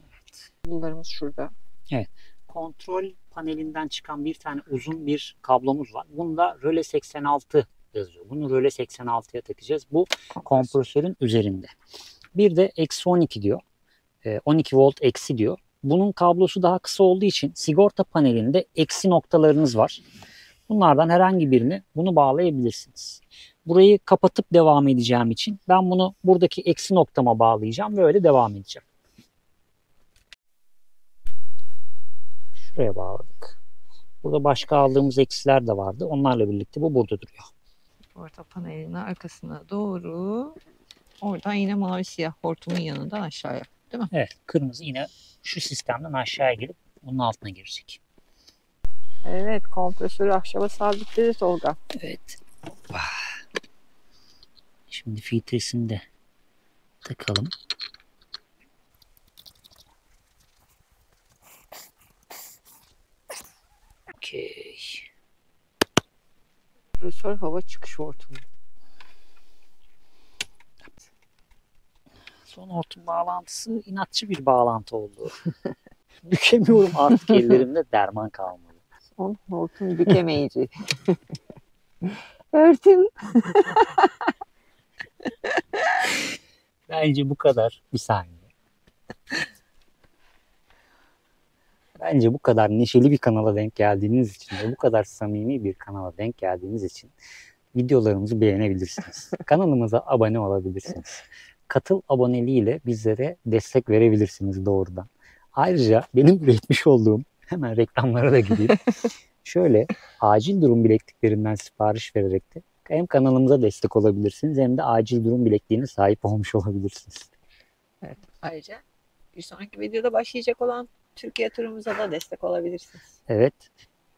Evet. Kablolarımız şurada. Evet. Kontrol panelinden çıkan bir tane uzun bir kablomuz var. Bunda röle 86 yazıyor. Bunu röle 86'ya takacağız. Bu kompresörün üzerinde. Bir de eksi 12 diyor. 12 volt eksi diyor. Bunun kablosu daha kısa olduğu için sigorta panelinde eksi noktalarınız var. Bunlardan herhangi birini bunu bağlayabilirsiniz. Burayı kapatıp devam edeceğim için ben bunu buradaki eksi noktama bağlayacağım ve öyle devam edeceğim. Şuraya bağladık. Burada başka aldığımız eksiler de vardı. Onlarla birlikte bu burada duruyor. Orta panelinin arkasına doğru. Oradan yine mavi siyah hortumun yanından aşağıya. Değil mi? Evet. Kırmızı yine şu sistemden aşağıya gelip bunun altına girecek. Evet. Kompresörü ahşaba sabitledi Tolga. Evet. Şimdi filtresini de takalım. Okey. Kompresör hava çıkış hortumu. Son hortum bağlantısı inatçı bir bağlantı oldu. Bükemiyorum artık ellerimde derman kalmadı. Son hortum bükemeyici. Örtüm. Bence bu kadar. Bir saniye. Bence bu kadar neşeli bir kanala denk geldiğiniz için ve bu kadar samimi bir kanala denk geldiğiniz için videolarımızı beğenebilirsiniz. Kanalımıza abone olabilirsiniz. Katıl aboneliğiyle bizlere destek verebilirsiniz doğrudan. Ayrıca benim üretmiş olduğum, hemen reklamlara da gideyim. Şöyle acil durum bilekliklerinden sipariş vererek de hem kanalımıza destek olabilirsiniz hem de acil durum bilekliğine sahip olmuş olabilirsiniz. Evet. Ayrıca bir sonraki videoda başlayacak olan Türkiye turumuza da destek olabilirsiniz. Evet,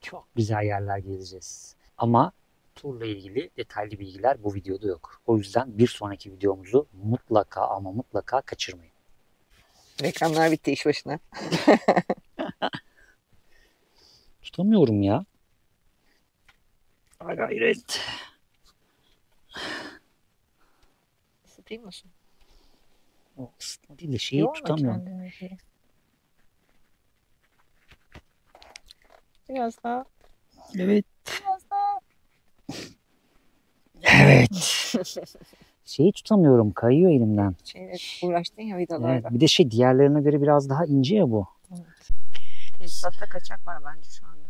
çok güzel yerler gezeceğiz. Ama turla ilgili detaylı bilgiler bu videoda yok. O yüzden bir sonraki videomuzu mutlaka ama mutlaka kaçırmayın. Reklamlar bitti iş başına. Tutamıyorum ya. Gayret. Isıtayım mısın? O ısıtma değil de şeyi tutamıyorum. Biraz daha. Evet. Biraz daha. Evet. Şeyi tutamıyorum. Kayıyor elimden. Uğraştın ya vidalarla. Evet, bir de diğerlerine göre biraz daha ince ya bu. Evet. Tesisatta kaçak var bence şu anda.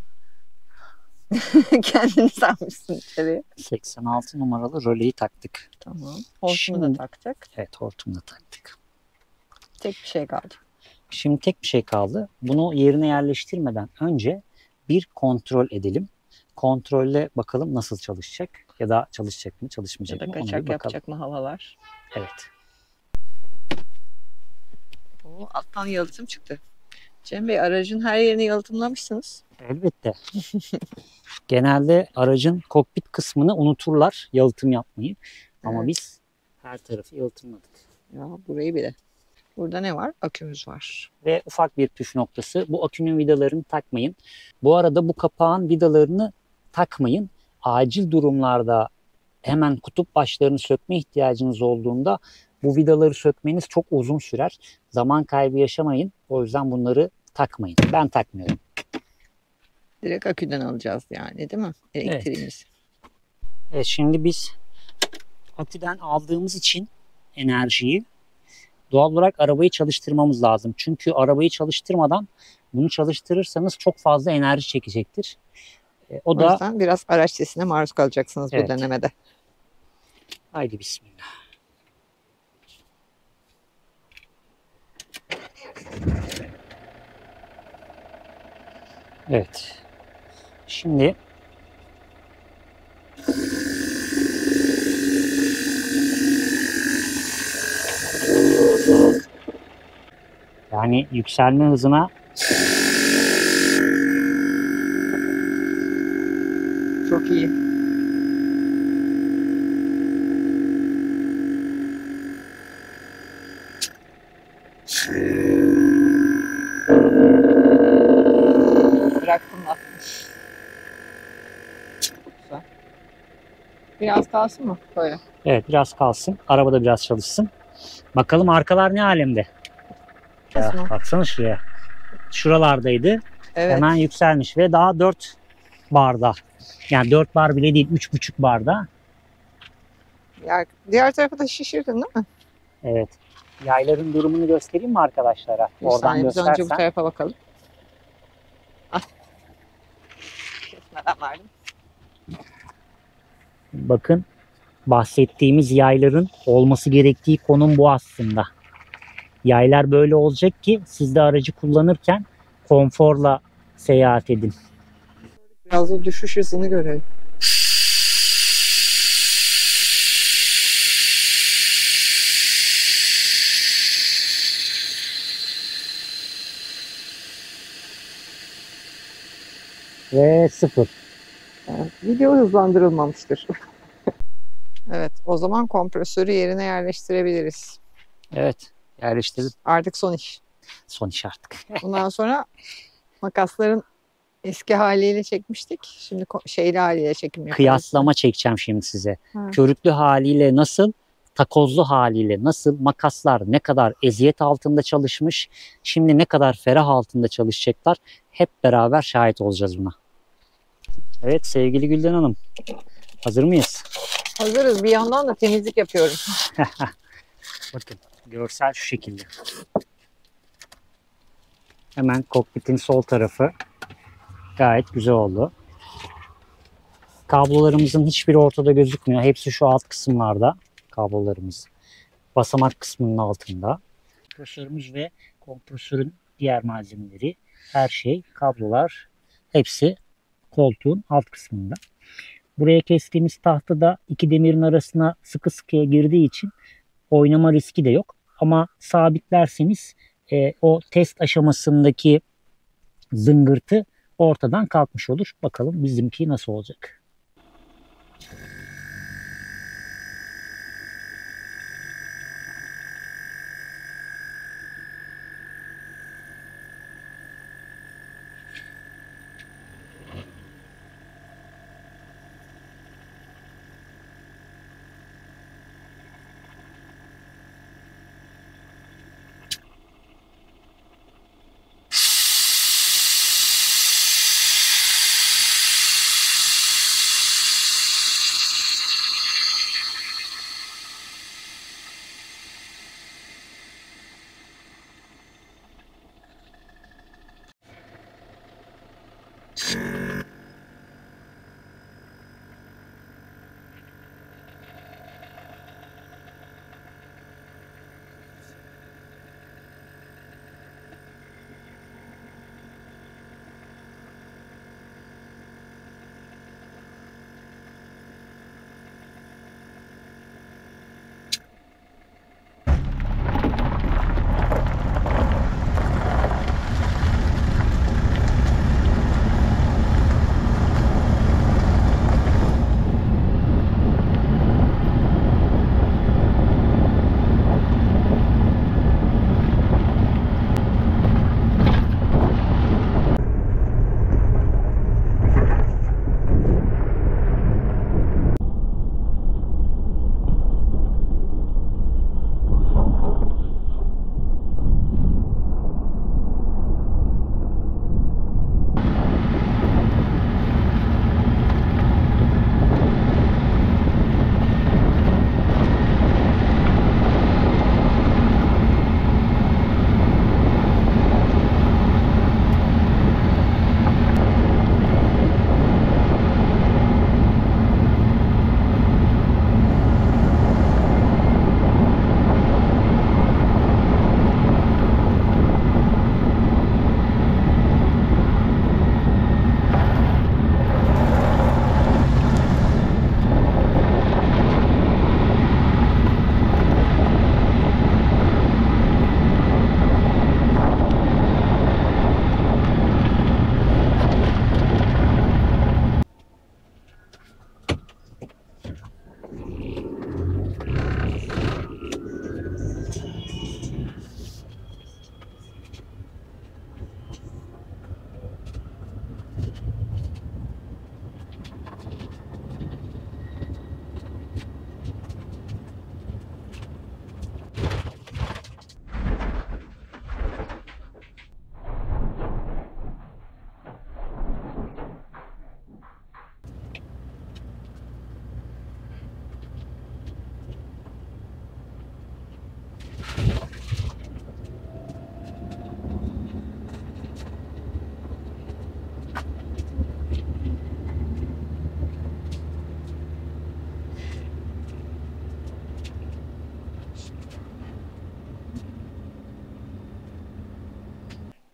Kendini salmışsın içeriye. 86 numaralı röleyi taktık. Tamam. Hortumu da taktık. Evet, hortumu da taktık. Tek bir şey kaldı. Şimdi tek bir şey kaldı. Bunu yerine yerleştirmeden önce bir kontrol edelim. Kontrolle bakalım nasıl çalışacak ya da çalışacak mı, çalışmayacak Ya da mı? kaçak yapacak mı havalar? Evet. Alttan yalıtım çıktı. Cem Bey, aracın her yerini yalıtımlamışsınız. Elbette. Genelde aracın kokpit kısmını unuturlar yalıtım yapmayı. Ama Evet. biz her tarafı yalıtımladık. Ya burayı bile. Burada ne var? Akümüz var. Ve ufak bir püf noktası. Bu akünün vidalarını takmayın. Bu arada bu kapağın vidalarını takmayın. Acil durumlarda hemen kutup başlarını sökme ihtiyacınız olduğunda bu vidaları sökmeniz çok uzun sürer. Zaman kaybı yaşamayın. O yüzden bunları takmayın. Ben takmıyorum. Direkt aküden alacağız yani, değil mi? Elektriğimizi. Evet, şimdi biz aküden aldığımız için enerjiyi doğal olarak arabayı çalıştırmamız lazım. Çünkü arabayı çalıştırmadan Bunu çalıştırırsanız çok fazla enerji çekecektir. O O da yüzden biraz araç sesine maruz kalacaksınız bu Evet. denemede. haydi bismillah. Evet. Şimdi yani yükselme hızına Çok iyi. Bıraktım da. Güzel. Biraz kalsın mı böyle? evet biraz kalsın. Arabada biraz çalışsın. Bakalım arkalar ne alemde. Ya, Kısmı. baksana şuraya. Şuralardaydı. Evet. Hemen yükselmiş ve daha 4 barda. Yani 4 bar bile değil, 3,5 barda. Diğer tarafı da şişirdin değil mi? Evet. Yayların durumunu göstereyim mi arkadaşlara? Bir Oradan saniye biz önce bu göstersen. tarafa bakalım. Ah. Kesmeden verdim. Bakın bahsettiğimiz yayların olması gerektiği konum bu aslında. Yaylar böyle olacak ki siz de aracı kullanırken konforla seyahat edin. Biraz da düşüş hızını görelim. Ve 0. Video hızlandırılmamıştır. Evet, o zaman kompresörü yerine yerleştirebiliriz. Evet, yerleştirdim. Artık son iş. Son iş artık. Bundan sonra makasların eski haliyle çekmiştik. Şimdi şeyli haliyle çekim yaparız. Kıyaslama çekeceğim şimdi size. Ha. Körüklü haliyle nasıl, takozlu haliyle nasıl, makaslar ne kadar eziyet altında çalışmış, şimdi ne kadar ferah altında çalışacaklar, hep beraber şahit olacağız buna. Evet sevgili Gülden Hanım, hazır mıyız? Hazırız. Bir yandan da temizlik yapıyorum. Bakın görsel şu şekilde. Hemen kokpitin sol tarafı gayet güzel oldu. Kablolarımızın hiçbiri ortada gözükmüyor. Hepsi şu alt kısımlarda kablolarımız. Basamak kısmının altında. Kompresörümüz ve kompresörün diğer malzemeleri, her şey, kablolar hepsi koltuğun alt kısmında. Buraya kestiğimiz tahta da iki demirin arasına sıkı sıkıya girdiği için oynama riski de yok. Ama sabitlerseniz o test aşamasındaki zıngırtı ortadan kalkmış olur. Bakalım bizimki nasıl olacak.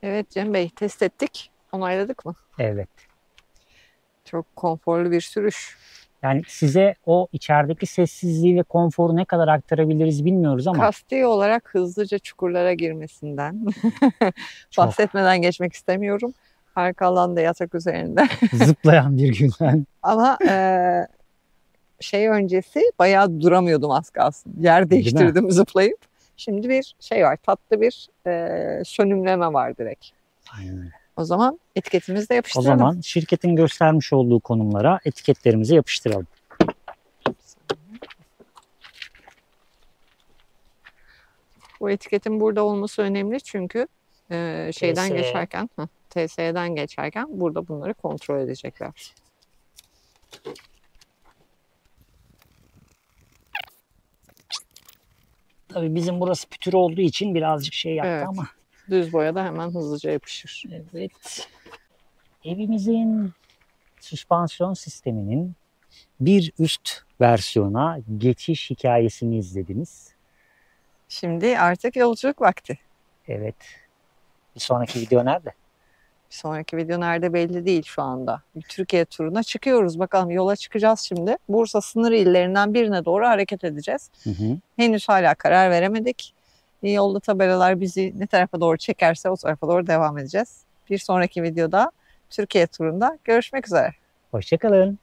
Evet Cem Bey, test ettik. Onayladık mı? Evet. Çok konforlu bir sürüş. Yani size o içerideki sessizliği ve konforu ne kadar aktarabiliriz bilmiyoruz ama Kasti olarak hızlıca çukurlara girmesinden çok bahsetmeden geçmek istemiyorum. Arka alanda yatak üzerinde. zıplayan bir günden. Ama şey öncesi bayağı duramıyordum az kalsın. Yer Değil mi? değiştirdim zıplayıp. Şimdi bir şey var, tatlı bir sönümleme var direkt. Aynen öyle. O zaman etiketimizi de O yapıştıralım. zaman şirketin göstermiş olduğu konumlara etiketlerimizi yapıştıralım. Bu etiketin burada olması önemli çünkü şeyden TSE. geçerken, TSE'den geçerken burada bunları kontrol edecekler. Tabii bizim burası pütür olduğu için birazcık şey yaptı Evet. ama. Düz boyada hemen hızlıca yapışır. Evet. Evimizin süspansiyon sisteminin bir üst versiyona geçiş hikayesini izlediniz. Şimdi artık yolculuk vakti. Evet. Bir sonraki video nerede? Bir sonraki video nerede belli değil şu anda. Bir Türkiye turuna çıkıyoruz. Bakalım yola çıkacağız şimdi. Bursa sınır illerinden birine doğru hareket edeceğiz. Hı hı. Henüz hala karar veremedik. Yolda tabelalar bizi ne tarafa doğru çekerse o tarafa doğru devam edeceğiz. Bir sonraki videoda Türkiye turunda görüşmek üzere. Hoşça kalın.